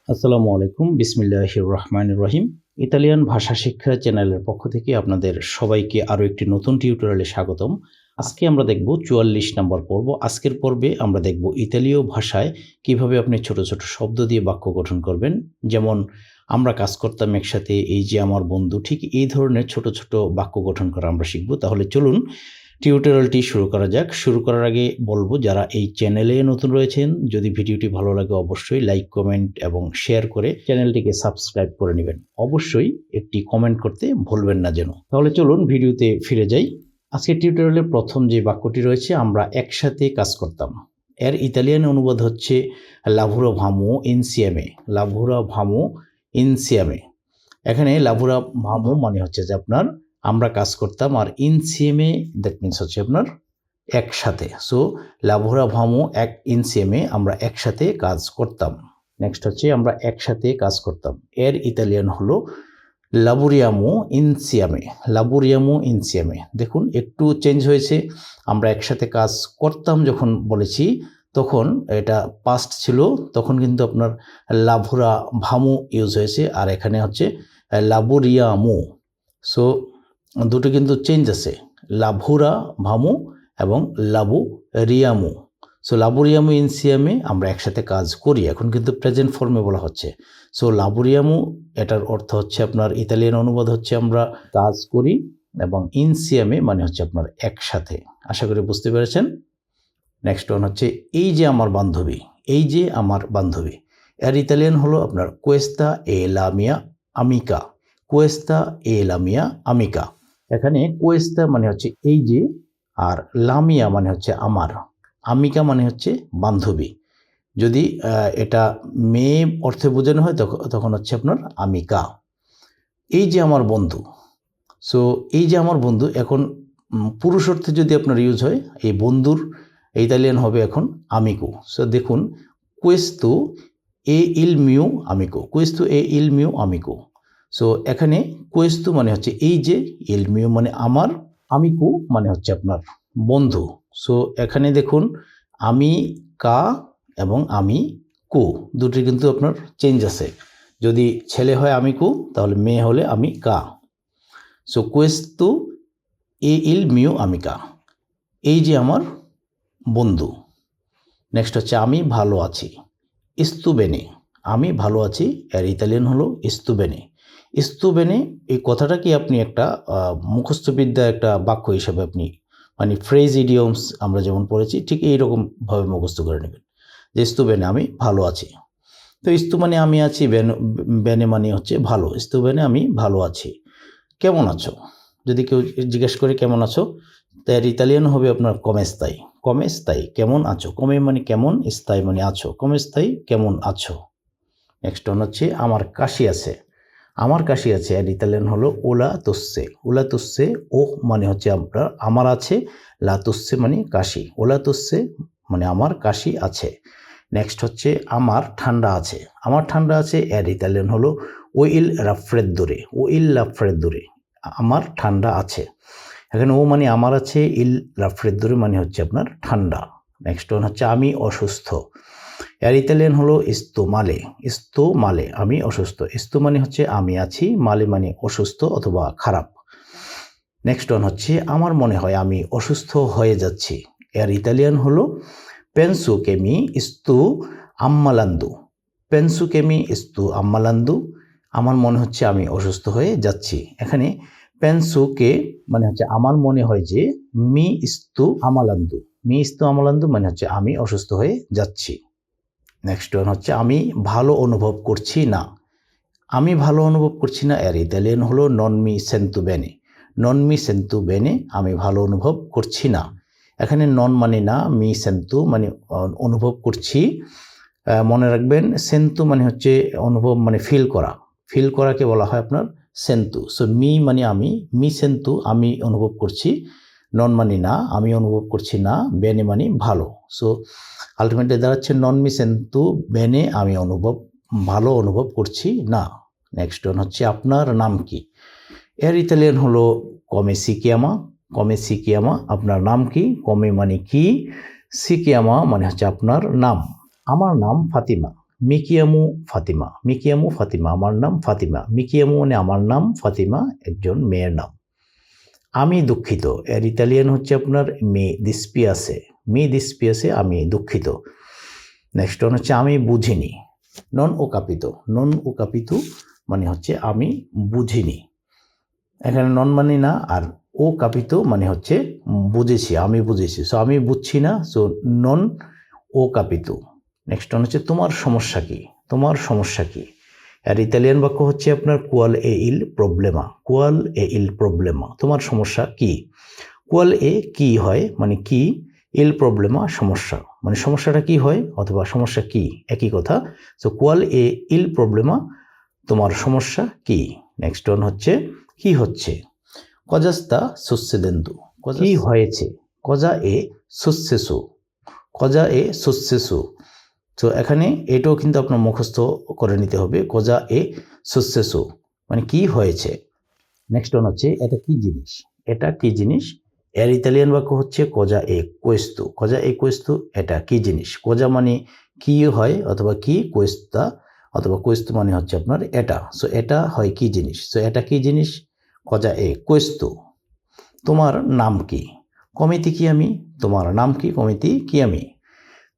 আসসালামু আলাইকুম, বিসমিল্লাহির রহমানির রহিম। ইতালিয়ান ভাষা শিক্ষা চ্যানেলের পক্ষ থেকে আপনাদের সবাইকে আরও একটি নতুন টিউটোরিয়ালে স্বাগতম। আজকে আমরা দেখব ৪৪ নম্বর পর্ব। আজকের পর্বে আমরা দেখব ইতালীয় ভাষায় কিভাবে আপনি ছোট ছোট শব্দ দিয়ে বাক্য গঠন করবেন। যেমন আমরা কাজ করতাম একসাথে, এই যে আমার বন্ধু, ঠিক এই ধরনের ছোট ছোট বাক্য গঠন করা আমরা শিখব। তাহলে চলুন টিউটোরিয়ালটি শুরু করা যাক। শুরু করার আগে বলবো, যারা এই চ্যানেলে নতুন রয়েছেন, যদি ভিডিওটি ভালো লাগে অবশ্যই লাইক, কমেন্ট এবং শেয়ার করে চ্যানেলটিকে সাবস্ক্রাইব করে নেবেন। অবশ্যই একটি কমেন্ট করতে ভুলবেন না যেন। তাহলে চলুন ভিডিওতে ফিরে যাই। আজকের টিউটোরিয়ালের প্রথম যে বাক্যটি রয়েছে, আমরা একসাথে কাজ করতাম, এর ইতালিয়ান অনুবাদ হচ্ছে লাভোরাভামো ইনসিয়েমে। লাভোরাভামো ইনসিয়েমে। এখানে লাভোরাভামো মানে হচ্ছে যে আপনার আমরা কাজ করতাম, আর ইনসিয়েমে দ্যাট মিনস হচ্ছে আপনার একসাথে। সো লাভোরাভামো এক ইনসিয়েমে, আমরা একসাথে কাজ করতাম। নেক্সট হচ্ছে আমরা একসাথে কাজ করতাম, এর ইতালিয়ান হলো লাবোরিয়ামো ইনসিয়ামে। লাবোরিয়ামো ইনসিয়ামে। দেখুন একটু চেঞ্জ হয়েছে। আমরা একসাথে কাজ করতাম যখন বলেছি তখন এটা পাস্ট ছিল, তখন কিন্তু আপনার লাভোরাভামো ইউজ হয়েছে, আর এখানে হচ্ছে লাবোরিয়ামো। সো দুটো কিন্তু চেঞ্জ আছে, লাভোরাভামো এবং লাবোরিয়ামো। সো লাবোরিয়ামো ইনসিয়ামে আমরা একসাথে কাজ করি, এখন কিন্তু প্রেজেন্ট ফর্মে বলা হচ্ছে। সো লাবোরিয়ামো এটার অর্থ হচ্ছে আপনার ইতালিয়ান অনুবাদ হচ্ছে আমরা কাজ করি, এবং ইনসিয়ামে মানে হচ্ছে আপনার একসাথে। আশা করি বুঝতে পেরেছেন। নেক্সট ওয়ান হচ্ছে এই যে আমার বান্ধবী। এই যে আমার বান্ধবী, এর ইতালিয়ান হলো আপনার কোয়েস্তা এ লা মিয়া আমিকা। কোয়েস্তা এ লা মিয়া আমিকা। এখানে কোয়েস্তা মানে হচ্ছে এই যে, আর লামিয়া মানে হচ্ছে আমার, আমিকা মানে হচ্ছে বান্ধবী। যদি এটা মেয়ে অর্থে বোঝানো হয় তখন হচ্ছে আপনার আমিকা। এই যে আমার বন্ধু। সো এই যে আমার বন্ধু, এখন পুরুষ অর্থে যদি আপনার ইউজ হয়, এই বন্ধুর ইতালিয়ান হবে এখন আমিকো। সো দেখুন, কুয়েস্তু এ ইল মিউ আমিকো। কুয়েস্তু এ ইল মিউ আমিকো। সো এখানে কুয়েস্তু মানে হচ্ছে এই যে, ইল মিউ মানে আমার, আমিকো মানে হচ্ছে আপনার বন্ধু। সো এখানে দেখুন আমি কা এবং আমি কু দুটি কিন্তু আপনার চেঞ্জ আছে। যদি ছেলে হয় আমি কু, তাহলে মেয়ে হলে আমি কা। সো কুয়েস্তু এ ইল মিউ আমিকা, এই যে আমার বন্ধু। নেক্সট হচ্ছে আমি ভালো আছি, ইস্তুবেনে। আমি ভালো আছি, এর ইতালিয়ান হলো ইস্তুবেনে। ইস্তুবেনে এই কথাটা কি আপনি একটা মুখস্থবিদ্যা একটা বাক্য হিসাবে আপনি মানে ফ্রেজ ইডিয়মস আমরা যেমন পড়েছি ঠিক এইরকমভাবে মুখস্থ করে নেবেন যে ইস্তুবেনে আমি ভালো আছি। তো ইস্তু মানে আমি আছি, বেনে মানে হচ্ছে ভালো। ইস্তুবেনে আমি ভালো আছি। কেমন আছো? যদি কেউ জিজ্ঞেস করে কেমন আছো, তার ইতালিয়ান হবে আপনার কমেস্তাই। কমেস্তাই কেমন আছো। কমে মানে কেমন, স্তাই মানে আছো। কমেস্তাই কেমন আছো। নেক্সট ওয়ান হচ্ছে আমার কাশি আছে। আমার কাশি আছে, আর ইতালিয়ান হলো ওলা তুসে। ওলা তুসে, ও মানে হচ্ছে আপনার আমার আছে, লা তুসে মানে কাশি। ওলা তুসে মানে আমার কাশি আছে। নেক্সট হচ্ছে আমার ঠান্ডা আছে। আমার ঠান্ডা আছে, এর ইতালিয়ান হলো ও ইল রাফ্রেদ্দোরে। ও ইল রাফ্রেদ্দোরে, আমার ঠান্ডা আছে। এখানে ও মানে আমার আছে, ইল রাফ্রেদ্দোরে মানে হচ্ছে আপনার ঠান্ডা। নেক্সট ওয়ান হচ্ছে আমি অসুস্থ। এর ইতালিয়ান হলো ইস্তু মালে। ইস্তু মালে, আমি অসুস্থ। ইস্তু মানে হচ্ছে আমি আছি, মালে মানে অসুস্থ অথবা খারাপ। নেক্সট ওয়ান হচ্ছে আমার মনে হয় আমি অসুস্থ হয়ে যাচ্ছি। এর ইতালিয়ান হলো পেনসু কেমি ইস্তু আম্মালান্দু। পেনসু কেমি ইস্তু আম্মালান্দু, আমার মনে হচ্ছে আমি অসুস্থ হয়ে যাচ্ছি। এখানে পেনসু কে মানে হচ্ছে আমার মনে হয় যে, মি ইস্তু আমালান্দু। মি ইস্তু আমালান্দু মানে হচ্ছে আমি অসুস্থ হয়ে যাচ্ছি। নেক্সট ওয়ান হচ্ছে আমি ভালো অনুভব করছি না। আমি ভালো অনুভব করছি না, এর ইতালিয়ান হলো নন মি সেন্তু বেনে। নন মি সেন্তু বেনে, আমি ভালো অনুভব করছি না। এখানে নন মানে না, মি সেন্তু মানে অনুভব করছি। মনে রাখবেন সেন্তু মানে হচ্ছে অনুভব মানে ফিল করা। ফিল করাকে বলা হয় আপনার সেন্তু। সো মি মানে আমি, মি সেন্তু আমি অনুভব করছি, নন মানে না আমি অনুভব করছি না, বেনে মানে ভালো। সো আলটিমেটলি দাঁড়াচ্ছে নন মি সেন্তু বেনে, আমি ভালো অনুভব করছি না। নেক্সট ওয়ান হচ্ছে আপনার নাম কি। এর ইতালিয়ান হলো কমে সিকিয়ামা। কমে সিকিয়ামা, আপনার নাম কি। কমে মানে কি, সিকিয়ামা মানে হচ্ছে আপনার নাম। আমার নাম ফাতিমা। মিকিয়ামু ফাতিমা, মিকিয়ামু ফাতিমা, আমার নাম ফাতিমা। মিকিয়ামু মানে আমার নাম, ফাতিমা একজন মেয়ের নাম। আমি দুঃখিত, এর ইতালিয়ান হচ্ছে আপনার মি দিসপিয়াসে, মি দিসপিয়াসে, আমি দুঃখিত। নেক্সট ওয়ান হচ্ছে আমি বুঝিনি, নন ও কাপিতো, নন ও কাপিতো মানে হচ্ছে আমি বুঝিনি। এখানে নন মানে না, আর ও কাপিতো মানে হচ্ছে বুঝেছি, আমি বুঝেছি। সো আমি বুঝছি না, সো নন ও কাপিতো। নেক্সট ওয়ান হচ্ছে তোমার সমস্যা কি, তোমার সমস্যা কি। আর ইতালিয়ান বাক্য হচ্ছে আপনার কুয়াল এ ইল প্রবলেমা, কুয়াল এ ইল প্রবলেমা, তোমার সমস্যা কি। কুয়াল এ কি হয় মানে কি, ইল প্রবলেমা সমস্যা, মানে সমস্যাটা কি হয় অথবা সমস্যা কি একই কথা। সো কুয়াল এ ইল প্রবলেমা, তোমার সমস্যা কি। নেক্সট ওয়ান হচ্ছে কি হচ্ছে, কজাস্তা সুসেদেন্দু, কি হয়েছে, কজা এ সুসেসু, কজা এ সুসেসু। তো এখানে এটাও কিন্তু আপনার মুখস্থ করে নিতে হবে, কজা এ সুসেসু মানে কি হয়েছে। নেক্সট ওয়ান হচ্ছে এটা কি জিনিস, এটা কি জিনিস। এর ইতালিয়ান বাক্য হচ্ছে কজা এ কোয়েস্তু, কজা এ কোয়েস্তু, এটা কি জিনিস। কজা মানে কি হয় অথবা কি, কোয়েস্তা অথবা কোয়েস্তু মানে হচ্ছে আপনার এটা। সো এটা হয় কি জিনিস, সো এটা কি জিনিস, কজা এ কোয়েস্তু। তোমার নাম কি, কমিতি কি আমি, তোমার নাম কি, কমিতি কি আমি।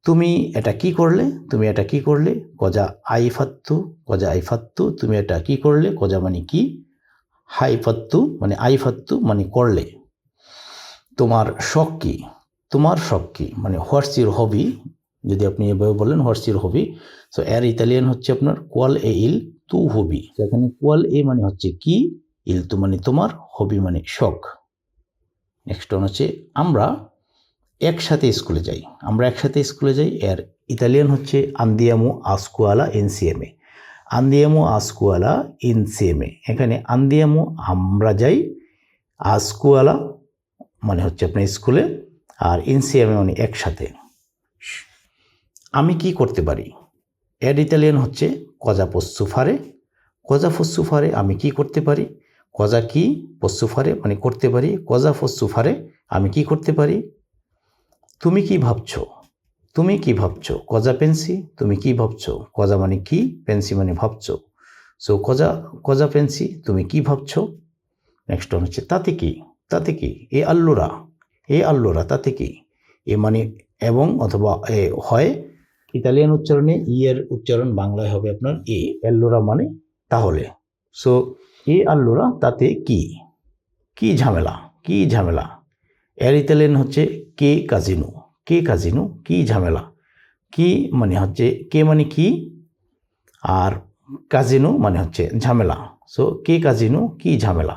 তুমি এটা কি করলে, তুমি এটা কি করলে, কজা আইফাত্তু, কজা আইফাত্তু, তুমি এটা কি করলে, কজা মানে কি, হাইফাত্তু মানে আইফাত্তু মানে করলে। তোমার শখ কি, তোমার শখ কি মানে হোয়াটস ইউর হবি, যদি আপনি এভাবে বলেন হোয়াটস ইউর হবি। সো এর ইতালিয়ান হচ্ছে আপনার কোয়াল এ ইল তু হবি। এখানে কোয়াল এ মানে হচ্ছে কি, ইল তু মানে তোমার, হবি মানে শখ। নেক্সট ওয়ান হচ্ছে আমরা একসাথে স্কুলে যাই, আমরা একসাথে স্কুলে যাই। এর ইতালিয়ান হচ্ছে আন্দিয়ামো আসকুয়ালা এনসিএমএ, আন্দিয়ামো আসকুয়ালা ইনসিএমএ। এখানে আন্দিয়ামো আমরা যাই, আসকুয়ালা মানে হচ্ছে আপনার স্কুলে, আর ইনসিএমএ মানে একসাথে। আমি কি করতে পারি, এর ইতালিয়ান হচ্ছে কজা পোস্সু ফারে, কজা ফস্সু ফারে আমি কি করতে পারি, কজা কি পোস্সু ফারে মানে করতে পারি, কজা ফস্সু ফারে আমি কি করতে পারি। তুমি কি ভাবছো, তুমি কি ভাবছো, কজা পেন্সি, তুমি কি ভাবছো, কজা মানে কি, পেন্সি মানে ভাবছো। সো কজা, কজা পেন্সি, তুমি কি ভাবছো। নেক্সট ওয়ান হচ্ছে তাতে কি, তাতে কি, এ আল্লুরা, এ আল্লুরা তাতে কি, এ মানে এবং অথবা এ হয়। ইতালিয়ান উচ্চারণে ই এর উচ্চারণ বাংলায় হবে আপনার এ, আল্লুরা মানে তাহলে। সো এ আল্লুরা তাতে কি, কি ঝামেলা, কি ঝামেলা। এর ইতালিয়ান হচ্ছে কে কাজিনো, কে কাজিনো কি ঝামেলা। কি মানে হচ্ছে কে মানে কি, আর কাজিনো মানে হচ্ছে ঝামেলা। সো কে কাজিনো কি ঝামেলা।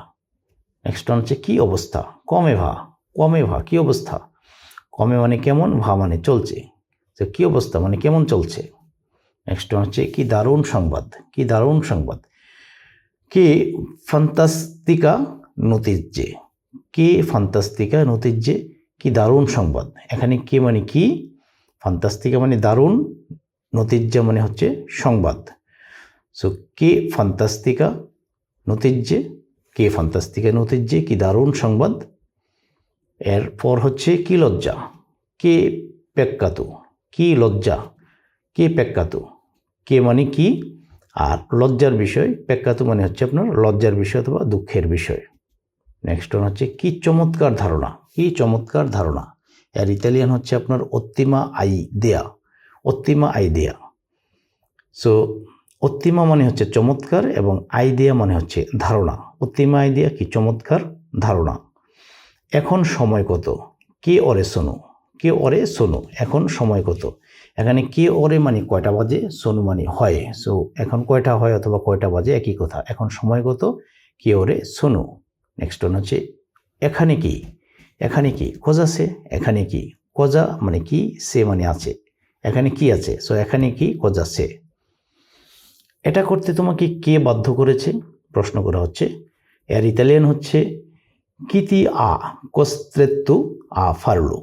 নেক্সট হচ্ছে কি অবস্থা, কমে ভা, কমে ভা কি অবস্থা। কমে মানে কেমন, ভা মানে চলছে। তো কি অবস্থা মানে কেমন চলছে। নেক্সট হচ্ছে কি দারুণ সংবাদ, কি দারুণ সংবাদ। কে ফান্তাস্তিকা নতিজ্জে, কে ফান্তাস্তিকা নতিজ্জে কি দারুণ সংবাদ। এখানে কে মানে কি, ফান্তাস্তিকা মানে দারুণ, নতিজ্জা মানে হচ্ছে সংবাদ। সো কে ফান্তাস্তিকা নতিজ্জে, কে ফান্তাস্তিকা নতিজ্জে কি দারুণ সংবাদ। এরপর হচ্ছে কি লজ্জা, কে পেক্কাতু, কি লজ্জা, কে পেক্কাতু, কে মানে কি আর লজ্জার বিষয়, পেক্কাতু মানে হচ্ছে আপনার লজ্জার বিষয় অথবা দুঃখের বিষয়। নেক্সট ওয়ান হচ্ছে কি চমৎকার ধারণা, কি চমৎকার ধারণা। এর ইতালিয়ান হচ্ছে আপনার অত্তিমা আই দেয়া, অত্তিমা আই দেয়া। সো অত্তিমা মানে হচ্ছে চমৎকার এবং আইডিয়া মানে হচ্ছে ধারণা। অত্তিমা আইডিয়া কি চমৎকার ধারণা। এখন সময় কত, কে ওরে শোনো, কে ওরে শোনো, এখন সময় কত। এখানে কে ওরে মানে কয়টা বাজে, শোনো মানে হয়। সো এখন কয়টা হয় অথবা কয়টা বাজে একই কথা। এখন সময় কত, কে ওরে শোনো। নেক্সট ওয়ান হচ্ছে এখানে কি, এখানে কি কজা সে, এখানে কি কজা মানে কি, সে মানে আছে, এখানে কি আছে। সো এখানে কি কজা সে। এটা করতে তোমাকে কে বাধ্য করেছে, প্রশ্ন করা হচ্ছে। এর ইতালিয়ান হচ্ছে কিতি আ কোস্ত্রেত্তু আ ফারলু,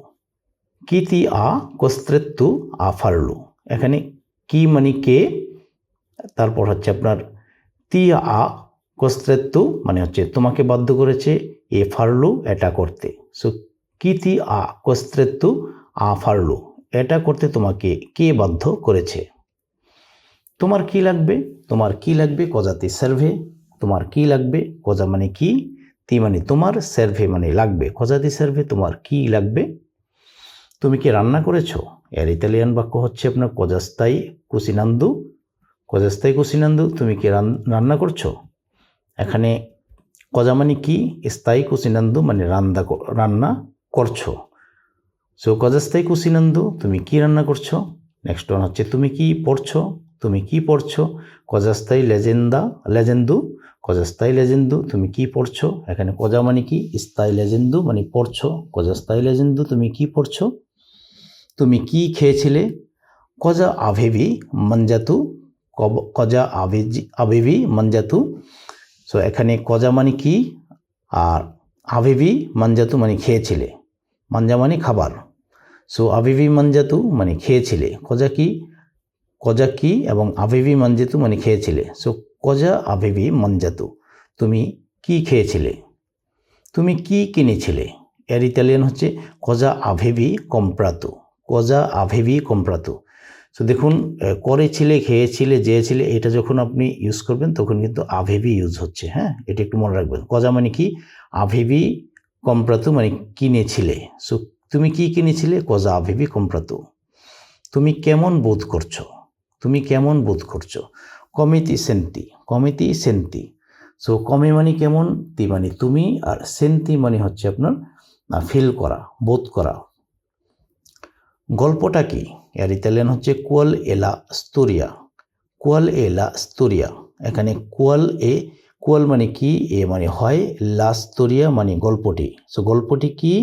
কিতি আ কোস্ত্রেত্তু আ ফারলু। এখানে কি মানে কে, তারপর হচ্ছে আপনার তিয়া আ কোস্ত্রেত্তু মানে হচ্ছে তোমাকে বাধ্য করেছে এ ফারলু এটা করতে। সো কিতি আ কোস্ত্রেত্তু আ ফারলু, এটা করতে তোমাকে কে বাধ্য করেছে। তোমার কি লাগবে, তোমার কি লাগবে, কজাতে সার্ভে, তোমার কি লাগবে, কজা মানে কি, তি মানে তোমার, সার্ভে মানে লাগবে, কজাতে সার্ভে, তোমার কি লাগবে। তুমি কি রান্না করেছো, এর ইতালিয়ান বাক্য হচ্ছে আপনার কজাস্তাই কুসিনান্দু, কজাস্তাই কুসিনান্দু, তুমি কি রান্না করছো। এখানে কজা মানে কি, স্তাই কুসিনান্দু মানে রান্না করছো। সো কজাস্তাই কুসিনান্দু, তুমি কি রান্না করছো। নেক্সট ওয়ান হচ্ছে তুমি কি পড়ছো, তুমি কি পড়ছো, কজাস্তাই লেজেন্দু, কজাস্তাই লেজেন্দু, তুমি কি পড়ছো। এখানে কজা মানে কি, স্তাই লেজেন্দু মানে পড়ছো, কজাস্তাই লেজেন্দু, তুমি কি পড়ছো। তুমি কি খেয়েছিলে, কজা আভেভি মঞ্জাতু, কজা আভেভি মঞ্জাতু। সো এখানে কজা মানে কি, আর আভেভি মঞ্জাতু মানে খেয়েছিলে, মঞ্জা মানে খাবার। সো আভেভি মঞ্জাতু মানে খেয়েছিলে, কজা কি এবং আভেভি মঞ্জাতু মানে খেয়েছিলে। সো কজা আভেভি মঞ্জাতু, তুমি কি খেয়েছিলে। তুমি কি কিনেছিলে, এর ইতালিয়ান হচ্ছে কজা আভেভি কম্প্রাতু, কজা আভেভি কম্প্রাতু। সো দেখুন, করেছিলে, খেয়েছিলে, যেয়েছিলে, এটা যখন আপনি ইউজ করবেন তখন কিন্তু আভেভি ইউজ হচ্ছে। হ্যাঁ, এটা একটু মনে রাখবেন। কজা মানে কি, আভেভি কম্প্রাতু মানে কিনেছিলে। সো তুমি কি কিনেছিলে, কজা আভেভি কম্প্রাতু। তুমি কেমন বোধ করছো, তুমি কেমন বোধ করছো। কমিতি সেন্তি, কমিতি সেন্তি। সো কমে মানে কেমন, তি মানে তুমি, আর সেন্তি মানে হচ্ছে আপনার ফিল করা, বোধ করা। গল্পটা কি, এর ইতালিয়ান হচ্ছে কুয়াল এলা স্তোরিয়া, কুয়াল এলা স্তোরিয়া। এখানে কুয়াল মানে কি, এ মানে হয়, লা স্তোরিয়া মানে গল্পটি। সো গল্পটি কি,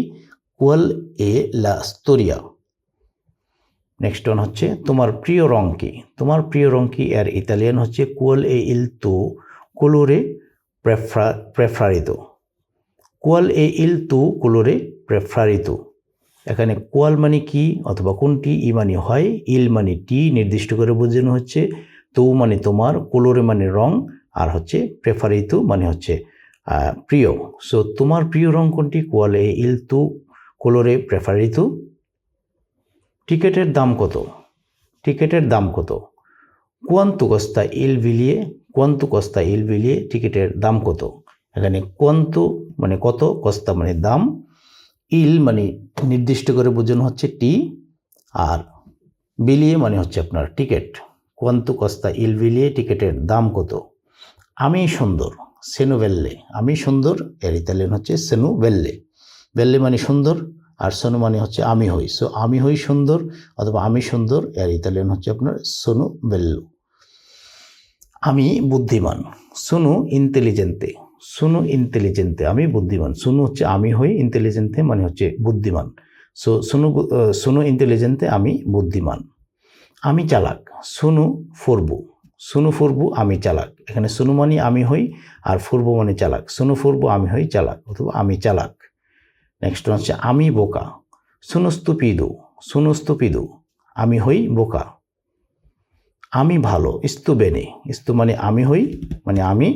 কুয়াল এ লা স্তোরিয়া। নেক্সট ওয়ান হচ্ছে তোমার প্রিয় রং কি, তোমার প্রিয় রং কি, এর ইতালিয়ান হচ্ছে কুয়াল এ ইল তু কোলোরে প্রেফারিতো, কুয়াল এ ইল তু কোলোরে প্রেফারিতো। এখানে কোয়াল মানে কি অথবা কোনটি, ই মানে হয়, ইল মানে টি নির্দিষ্ট করে বোঝানো হচ্ছে, তু মানে তোমার, কোলোরে মানে রং, আর হচ্ছে প্রেফারিতো মানে হচ্ছে প্রিয়। সো তোমার প্রিয় রং কোনটি, কোয়াল এ ইল তু কোলোরে প্রেফারিতো। টিকেটের দাম কত, টিকেটের দাম কত। কোয়ান্তো কস্তা ইল বিলিয়ে, কোয়ান্তো কস্তা ইল বিলিয়ে, টিকিটের দাম কত। এখানে কোয়ান্তো মানে কত, কস্তা মানে দাম, ইল মানে নির্দিষ্ট করে বোঝানো হচ্ছে টি, আর বিলিয়ে মানে হচ্ছে আপনার টিকিট। কোয়ান্তো কস্তা ইল বিলিয়ে, টিকিটের দাম কত। আমি সুন্দর, সেনুভেল্লে, আমি সুন্দর, এর ইতালিয়ান হচ্ছে সেনুভেল্লে, বেল্লে মানে সুন্দর, আর সোনু মানে হচ্ছে আমি হই। সো আমি হই সুন্দর অথবা আমি সুন্দর, এর ইতালিয়ান হচ্ছে আপনার সোনু বেল্লো। আমি বুদ্ধিমান, সোনু ইন্টেলিজেন্তে, সোনু ইন্টেলিজেন্তে, আমি বুদ্ধিমান। সোনু হচ্ছে আমি হই, ইন্টেলিজেন্তে মানে হচ্ছে বুদ্ধিমান। সো সোনু ইন্টেলিজেন্তে, আমি বুদ্ধিমান। আমি চালাক, সোনু ফুরবু, সোনু ফুরবু আমি চালাক। এখানে সোনু মানে আমি হই, আর ফুরবু মানে চালাক। সোনু ফুরবু আমি হই চালাক অথবা আমি চালাক। নেক্সট হচ্ছে আমি বোকা, সোনু স্তুপিদু, সোনু স্তুপিদু, আমি হই বোকা। আমি ভালো, ইস্তু বেনে, ইস্তু মানে আমি হই মানে আমি,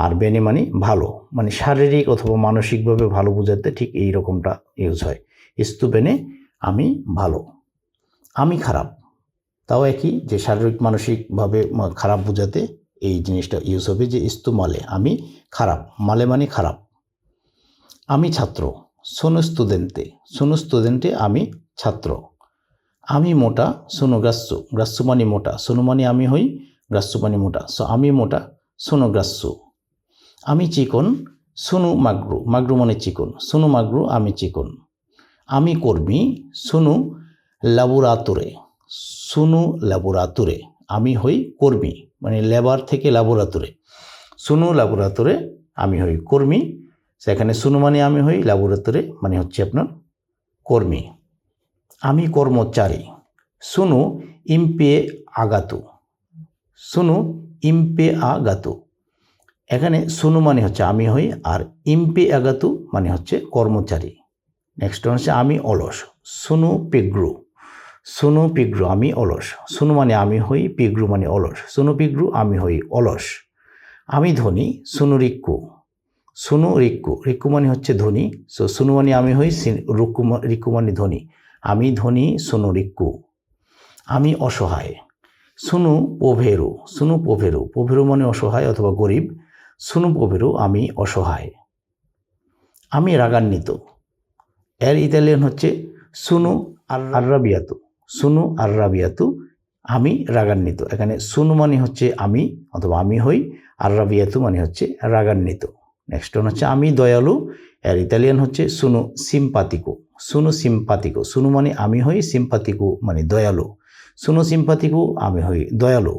আর বেনে মানে ভালো, মানে শারীরিক অথবা মানসিকভাবে ভালো বোঝাতে ঠিক এই রকমটা ইউজ হয়। ইস্তু বেনে, আমি ভালো। আমি খারাপ, তাও একই, যে শারীরিক মানসিকভাবে খারাপ বোঝাতে এই জিনিসটা ইউজ হবে, যে ইস্তু মালে, আমি খারাপ, মালে মানে খারাপ। আমি ছাত্র, সোনো স্টুডেন্টে, সোনো স্টুডেন্টে, আমি ছাত্র। আমি মোটা, সোনো গ্রাস্যু, গ্রাস্যু মানে মোটা, সোনো মানে আমি হই, গ্রাস্যু মানে মোটা। সো আমি মোটা, সোনো গ্রাস্যু। আমি চিকন, সোনু মাগরু, মাগরু মানে চিকন, সোনু মাগরু, আমি চিকন। আমি কর্মী, সোনু ল্যাবোরাতোরে, সোনু ল্যাবোরাতোরে, আমি হই কর্মী, মানে লেবার থেকে ল্যাবোরাতোরে, সোনু ল্যাবোরাতোরে, আমি হই কর্মী। সেখানে সোনু মানে আমি হই, ল্যাবোরাতোরে মানে হচ্ছে আপনার কর্মী। আমি কর্মচারী, সোনু ইম্পে আগাতু, সোনু ইম্পে আগাতু। এখানে সোনু মানে হচ্ছে আমি হই, আর ইম্পে আগাতু মানে হচ্ছে কর্মচারী। নেক্সট হচ্ছে আমি অলস, সোনু পিগ্রু, সোনু পিগ্রু, আমি অলস। সোনু মানে আমি হই, পিগ্রু মানে অলস, সোনু পিগ্রু, আমি হই অলস। আমি ধনী, সোনু রিক্কু, সোনু রিক্কু, রিক্কু মানে হচ্ছে ধনী। সো সোনু মানে আমি হই, রিক্কু মানে ধনী, আমি ধনী, সোনু রিক্কু। আমি অসহায়, সুনু পোভেরো, সুনু পোভেরো, পোভেরো মানে অসহায় অথবা গরিব, সুনু পোভেরো আমি অসহায়। আমি রাগান্বিত, এর ইতালিয়ান হচ্ছে সুনু আর্রাবিয়াতু, সুনু আর্রাবিয়াতু, আমি রাগান্বিত। এখানে সুনু মানে হচ্ছে আমি অথবা আমি হই, আর্রাবিয়াতু মানে হচ্ছে রাগান্বিত। নেক্সট ওয়ান হচ্ছে আমি দয়ালু, এর ইতালিয়ান হচ্ছে সুনু সিম্পাতিকো, সুনু সিম্পাতিকো, সুনু মানে আমি হই, সিম্পাতিকো মানে দয়ালু, সুনু সিম্পাতিকো আমি হই দয়ালু।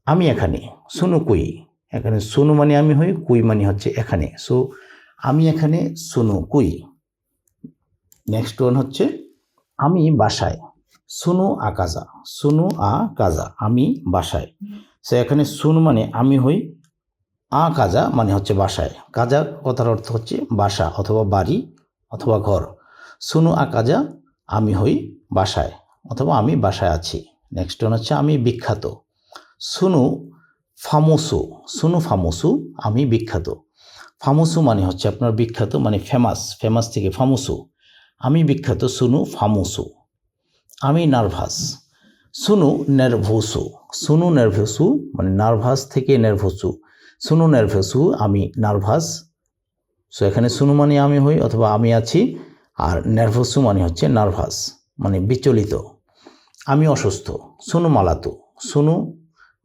আমি এখানে, সুনু কুই, এখানে সুনু মানে আমি হই, কুই মানে হচ্ছে এখানে, সো আমি এখানে সুনু কুই। নেক্সট ওয়ান হচ্ছে আমি বাসায়, সুনু আকাজা, সুনু আ কাজা, আমি বাসায়। সো এখানে সুনু মানে আমি হই, আ কাজা মানে হচ্ছে বাসায়, কাজা কথার অর্থ হচ্ছে বাসা অথবা বাড়ি অথবা ঘর। সুনু আ কাজা আমি হই বাসায় অথবা আমি বাসায় আছি। নেক্সট ওয়ান হচ্ছে আমি বিখ্যাত, সুনু ফামোসু, সুনু ফামোসু আমি বিখ্যাত। ফামোসু মানে হচ্ছে আপনার বিখ্যাত মানে ফেমাস, ফেমাস থেকে ফামোসু, আমি বিখ্যাত সুনু ফামোসু। আমি নার্ভাস, সুনু নেরভোসু, সুনু নেরভোসু মানে নার্ভাস থেকে নেরভোসু, সুনু নেরভোসু আমি নার্ভাস। সো এখানে সুনু মানে আমি হই অথবা আমি আছি, আর নেরভোসু মানে হচ্ছে নার্ভাস মানে বিচলিত। আমি অসুস্থ, সুনু মালাতু, সুনু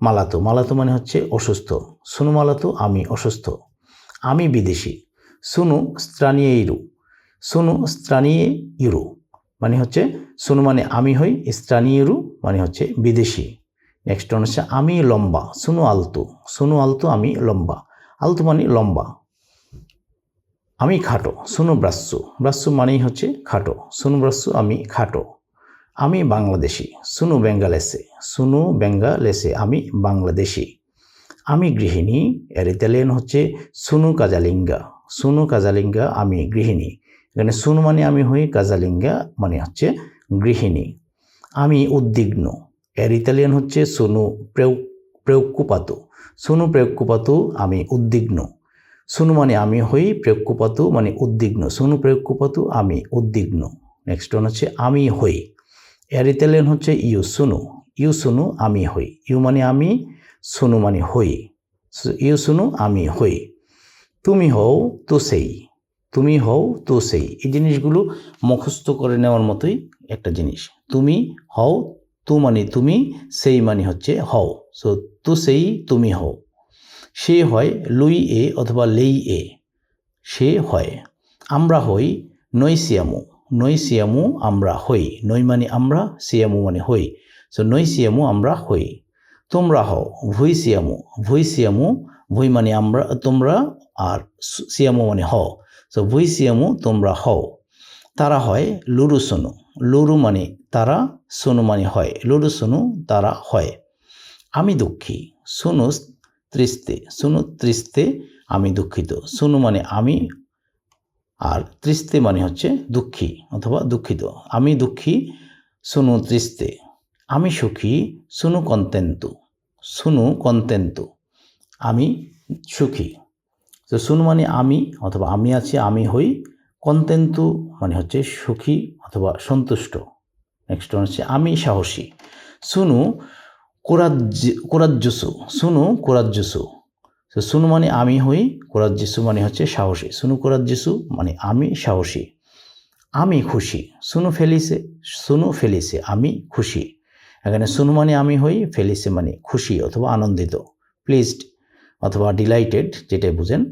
মালাতু, মালাতু মানে হচ্ছে অসুস্থ, সুনু মালাতু আমি অসুস্থ। আমি বিদেশি, সুনু স্ত্রানিয়েইরু, সুনু স্ত্রানিয়ে ইউরু মানে হচ্ছে সুনু মানে আমি হই, স্ত্রানিয়েরু মানে হচ্ছে বিদেশি। নেক্সট ওয়ান হচ্ছে আমি লম্বা, সুনু আলতু, সুনু আলতু আমি লম্বা, আলতু মানে লম্বা। আমি খাটো, সুনু ব্রাস্সু, ব্রাস্সু মানেই হচ্ছে খাটো, সুনু ব্রাস্সু আমি খাটো। আমি বাংলাদেশি, সুনু বেঙ্গালেসে, সুনু বেঙ্গালেসে আমি বাংলাদেশি। আমি গৃহিণী, এর ইতালিয়ান হচ্ছে সুনু কাজালিঙ্গা, সুনু কাজালিঙ্গা আমি গৃহিণী। এখানে সুনু মানে আমি হই, কাজালিঙ্গা মানে হচ্ছে গৃহিণী। আমি উদ্বিগ্ন, এর ইতালিয়ান হচ্ছে সুনু প্রেউকুপাতু, সুনু প্রেউকুপাতু আমি উদ্বিগ্ন। সুনু মানে আমি হই, প্রেউকুপাতু মানে উদ্বিগ্ন, সুনু প্রেউকুপাতু আমি উদ্বিগ্ন। নেক্সট ওয়ান হচ্ছে আমি হই, এর ইতালিয়ান হচ্ছে ইউ সুনু, ইউ সুনু আমি হই, ইউ মানে আমি, সুনু মানে হই, ইউ সুনু আমি হই। তুমি হও তো সেই, তুমি হও তো সেই, এই জিনিসগুলো মুখস্থ করে নেওয়ার মতোই একটা জিনিস। তুমি হও, তু মানে তুমি, সেই মানে হচ্ছে হও, সো তু সেই তুমি হও। সে হয় লুই এ অথবা লেই এ, সে হয়। আমরা হই নই সিয়ামু, নই সিয়ামু আমরা হই, নই মানে আমরা, সিয়ামু মানে হই, সো নই সিয়ামু আমরা হই। তোমরা হও ভুই সিয়ামু, ভুই সিয়ামু, ভুই মানে আমরা তোমরা, আর সিয়ামু মানে হও, সো ভুই সিয়ামু তোমরা হও। তারা হয় লুরু সোনু, লুরু মানে তারা, সোনু মানে হয়, লুরু সোনু তারা হয়। আমি দুঃখী, সোনু ত্রিস্তে, সোনু ত্রিস্তে আমি দুঃখিত, সোনু মানে আমি, আর ত্রিস্তে মানে হচ্ছে দুঃখী অথবা দুঃখিত। আমি দুঃখী, সোনু ত্রিস্তে। আমি সুখী, সোনু কন্তেন্তু, সোনু কন্তেন্তু আমি সুখী। তো সোনু মানে আমি অথবা আমি আছি, আমি হই, কন্তেন্তু মানে হচ্ছে সুখী অথবা সন্তুষ্ট। নেক্সট ওয়ান হচ্ছে আমি সাহসী, সুনু কোরাজ্জুসু, সুনু কোরাজ্জুসু। তো সুনু মানে আমি হই, কোরাজ্জুসু মানে হচ্ছে সাহসী, সুনু কোরাজ্জুসু মানে আমি সাহসী। আমি খুশি, সুনু ফেলিসে, সুনু ফেলিসে আমি খুশি। এখানে সুনু মানে আমি হই, ফেলিসে মানে খুশি অথবা আনন্দিত, প্লিজড অথবা ডিলাইটেড যেটাই বুঝেন।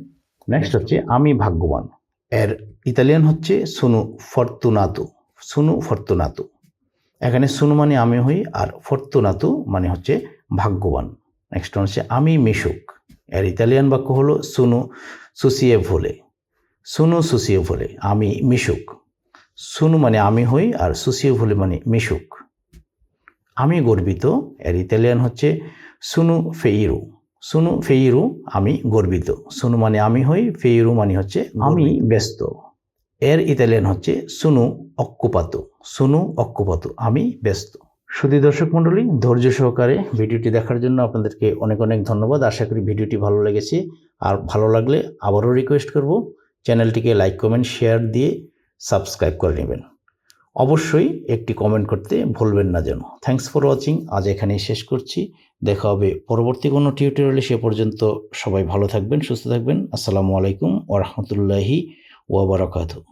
নেক্সট হচ্ছে আমি ভাগ্যবান, এর ইতালিয়ান হচ্ছে সুনু ফর্তুনাতু, সুনু ফর্তুনাতু। এখানে সুনু মানে আমি হই, আর ফর্তুনাতু মানে হচ্ছে ভাগ্যবান। নেক্সট হচ্ছে আমি মিশুক, এর ইতালিয়ান বাক্য হলো সুনু সুসিয়েভোলে, সুনু সুসিয়েভোলে আমি মিশুক। সুনু মানে আমি হই, আর সুসিয়েভোলে মানে মিশুক। আমি গর্বিত, এর ইতালিয়ান হচ্ছে সুনু ফেইরু, সুনু ফেইরু আমি গর্বিত, সুনু মানে আমি হই, ফেইরু মানে হচ্ছে আমি ব্যস্ত। এর ইতালিয়ান হচ্ছে সুনু অক্কুপাতু, সুনু অক্কুপাতু আমি ব্যস্ত। সুধী দর্শক মণ্ডলী, ধৈর্য সহকারে ভিডিওটি দেখার জন্য আপনাদেরকে অনেক অনেক ধন্যবাদ। আশা করি ভিডিওটি ভালো লেগেছে, আর ভালো লাগলে আবারও রিকোয়েস্ট করব চ্যানেলটিকে লাইক কমেন্ট শেয়ার দিয়ে সাবস্ক্রাইব করে নেবেন। অবশ্যই একটি কমেন্ট করতে ভুলবেন না যেন। Thanks for watching. আজ এখানেই শেষ করছি। দেখা হবে পরবর্তী কোনো টিউটোরিয়ালে। সে পর্যন্ত সবাই ভালো থাকবেন, সুস্থ থাকবেন। আসসালামু আলাইকুম ওয়া রাহমাতুল্লাহি ওয়া বারাকাতুহু।